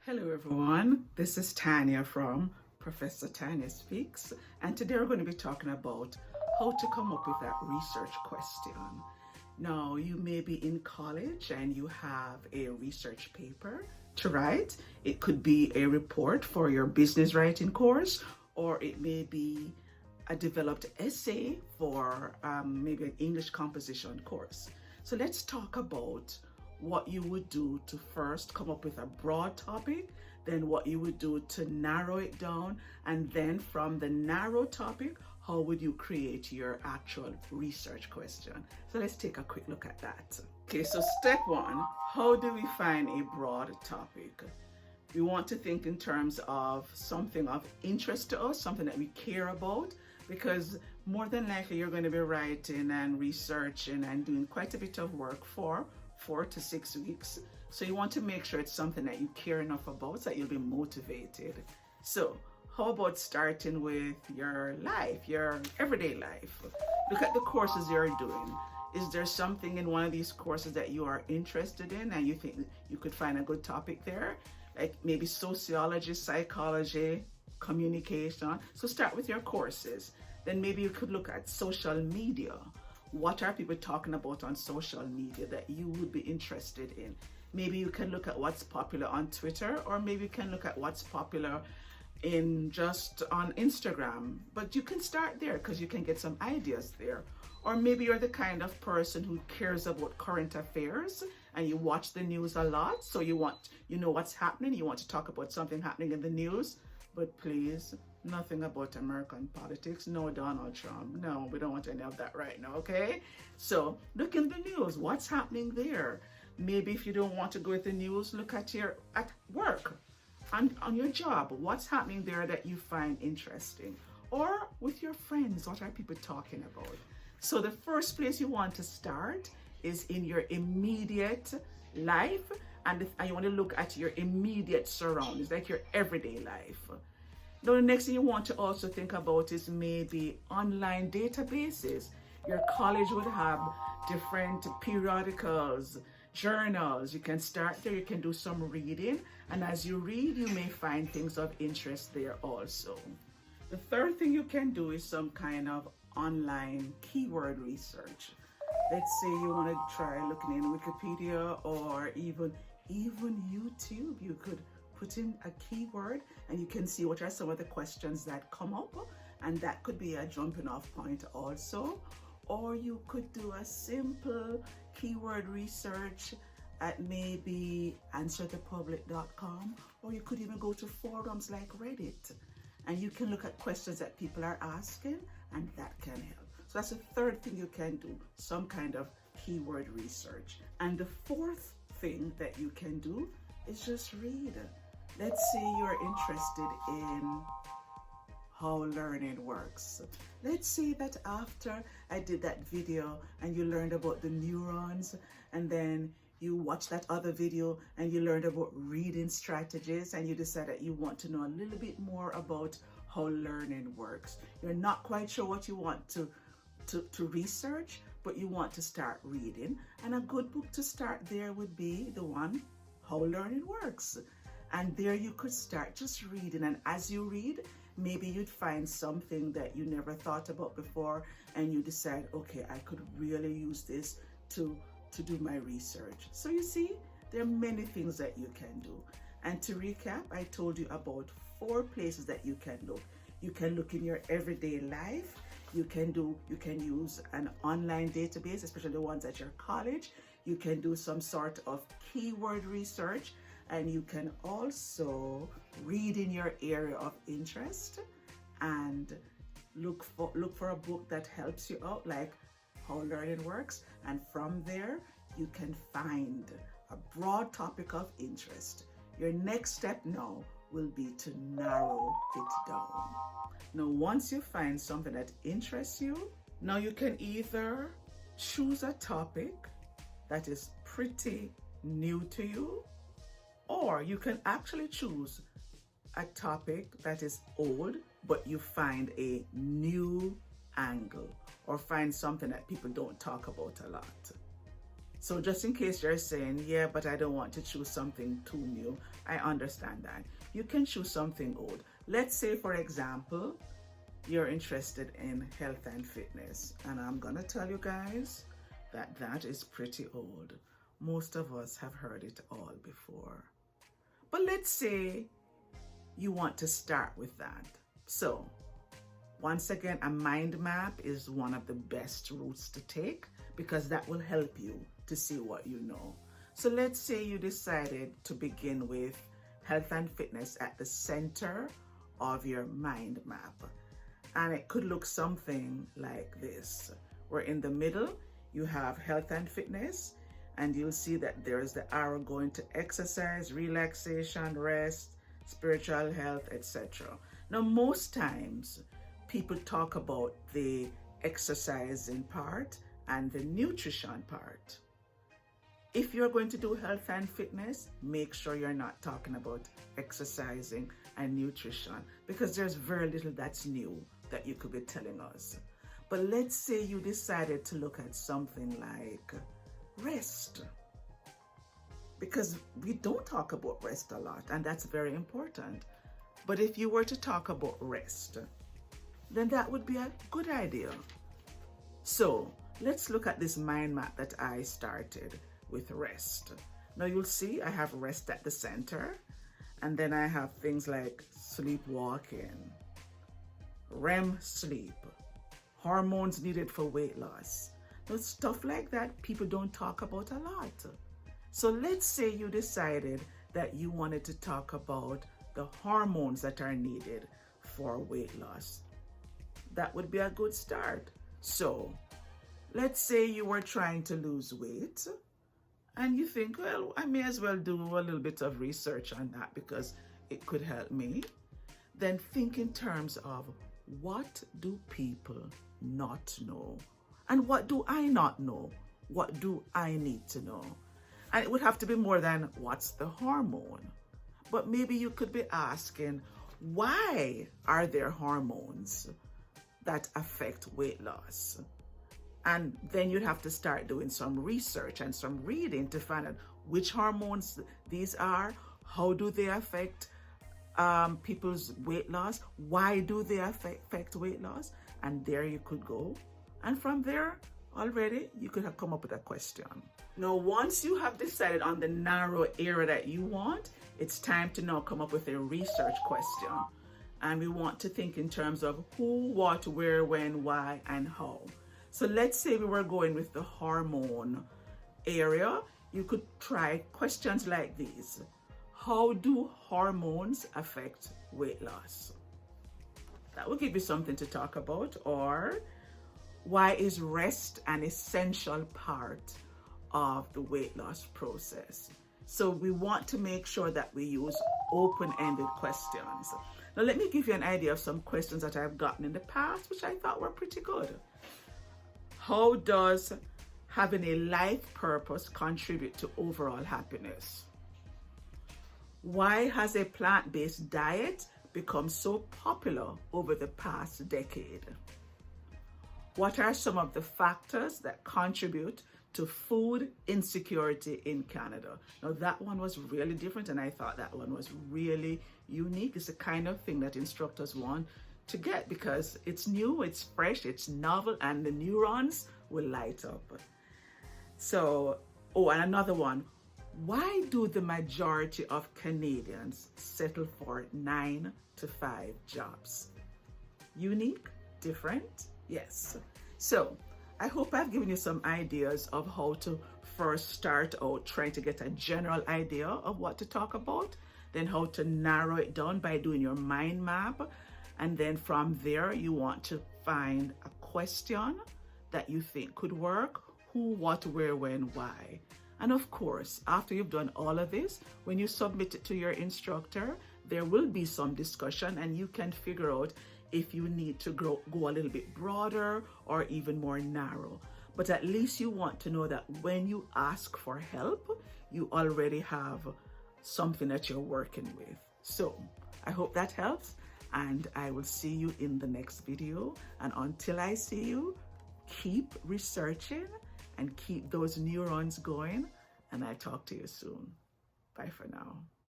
Hello everyone, this is Tanya from Professor Tanya Speaks, and today we're going to be talking about how to come up with that research question. Now, you may be in college and you have a research paper to write. It could be a report for your business writing course, or it may be a developed essay for maybe an English composition course. So let's talk about what you would do to first come up with a broad topic, then what you would do to narrow it down, and then from the narrow topic, how would you create your actual research question? So let's take a quick look at that. Okay, so step one, how do we find a broad topic? We want to think in terms of something of interest to us, something that we care about, because more than likely you're going to be writing and researching and doing quite a bit of work for 4 to 6 weeks. So you want to make sure it's something that you care enough about so that you'll be motivated. So how about starting with your life, your everyday life? Look at the courses you're doing. Is there something in one of these courses that you are interested in and you think you could find a good topic there? Like maybe sociology, psychology, communication. So start with your courses. Then maybe you could look at social media. What are people talking about on social media that you would be interested in? Maybe you can look at what's popular on Twitter, or maybe you can look at what's popular in just on Instagram. But you can start there because you can get some ideas there. Or maybe you're the kind of person who cares about current affairs and you watch the news a lot. So you know what's happening. You want to talk about something happening in the news. But please, nothing about American politics. No Donald Trump. No, we don't want any of that right now, okay? So look in the news. What's happening there? Maybe if you don't want to go with the news, look at work, on your job. What's happening there that you find interesting? Or with your friends, what are people talking about? So the first place you want to start is in your immediate life, and you want to look at your immediate surroundings, like your everyday life. Now, the next thing you want to also think about is maybe online databases. Your college would have different periodicals, journals. You can start there, you can do some reading, and as you read, you may find things of interest there also. The third thing you can do is some kind of online keyword research. Let's say you want to try looking in Wikipedia or even YouTube. You could put in a keyword and you can see what are some of the questions that come up, and that could be a jumping off point also. Or you could do a simple keyword research at maybe answerthepublic.com, or you could even go to forums like Reddit and you can look at questions that people are asking, and that can help. So that's the third thing you can do, some kind of keyword research. And the fourth thing that you can do is just read. Let's say you're interested in how learning works. Let's say that after I did that video and you learned about the neurons, and then you watched that other video and you learned about reading strategies, and you decide that you want to know a little bit more about how learning works. You're not quite sure what you want to research, but you want to start reading. And a good book to start there would be the one, How Learning Works. And there you could start just reading. And as you read, maybe you'd find something that you never thought about before, and you decide, okay, I could really use this to do my research. So you see, there are many things that you can do. And to recap, I told you about 4 places that you can look. You can look in your everyday life. You can use an online database, especially the ones at your college. You can do some sort of keyword research, and you can also read in your area of interest and look for a book that helps you out, like How Learning Works. And from there, you can find a broad topic of interest. Your next step now will be to narrow it down. Now, once you find something that interests you, now you can either choose a topic that is pretty new to you, or you can actually choose a topic that is old, but you find a new angle, or find something that people don't talk about a lot. So just in case you're saying, yeah, but I don't want to choose something too new, I understand that. You can choose something old. Let's say, for example, you're interested in health and fitness. And I'm going to tell you guys that that is pretty old. Most of us have heard it all before. But let's say you want to start with that. So once again, a mind map is one of the best routes to take because that will help you to see what you know. So let's say you decided to begin with health and fitness at the center of your mind map. And it could look something like this, where in the middle you have health and fitness, and you'll see that there's the arrow going to exercise, relaxation, rest, spiritual health, etc. Now, most times people talk about the exercising part and the nutrition part. If you're going to do health and fitness, make sure you're not talking about exercising and nutrition, because there's very little that's new that you could be telling us. But let's say you decided to look at something like rest, because we don't talk about rest a lot, and that's very important. But if you were to talk about rest, then that would be a good idea. So let's look at this mind map that I started with rest. Now you'll see I have rest at the center, and then I have things like sleepwalking, REM sleep, hormones needed for weight loss. Now, stuff like that people don't talk about a lot. So let's say you decided that you wanted to talk about the hormones that are needed for weight loss. That would be a good start. So let's say you were trying to lose weight and you think, well, I may as well do a little bit of research on that because it could help me. Then think in terms of, what do people not know? And what do I not know? What do I need to know? And it would have to be more than what's the hormone. But maybe you could be asking, why are there hormones that affect weight loss? And then you'd have to start doing some research and some reading to find out which hormones these are, how do they affect people's weight loss, why do they affect weight loss, and there you could go. And from there, already, you could have come up with a question. Now, once you have decided on the narrow area that you want, it's time to now come up with a research question. And we want to think in terms of who, what, where, when, why, and how. So let's say we were going with the hormone area. You could try questions like these. How do hormones affect weight loss? That will give you something to talk about. Or, why is rest an essential part of the weight loss process? So we want to make sure that we use open-ended questions. Now, let me give you an idea of some questions that I've gotten in the past, which I thought were pretty good. How does having a life purpose contribute to overall happiness? Why has a plant-based diet become so popular over the past decade? What are some of the factors that contribute to food insecurity in Canada? Now, that one was really different, and I thought that one was really unique. It's the kind of thing that instructors want to get because it's new, it's fresh, it's novel, and the neurons will light up. So, and another one. Why do the majority of Canadians settle for 9-to-5 jobs? Unique? Different? Yes. So I hope I've given you some ideas of how to first start out trying to get a general idea of what to talk about, then how to narrow it down by doing your mind map. And then from there, you want to find a question that you think could work. Who, what, where, when, why. And of course, after you've done all of this, when you submit it to your instructor, there will be some discussion and you can figure out if you need to go a little bit broader or even more narrow. But at least you want to know that when you ask for help, you already have something that you're working with. So I hope that helps, and I will see you in the next video. And until I see you, keep researching and keep those neurons going. And I'll talk to you soon. Bye for now.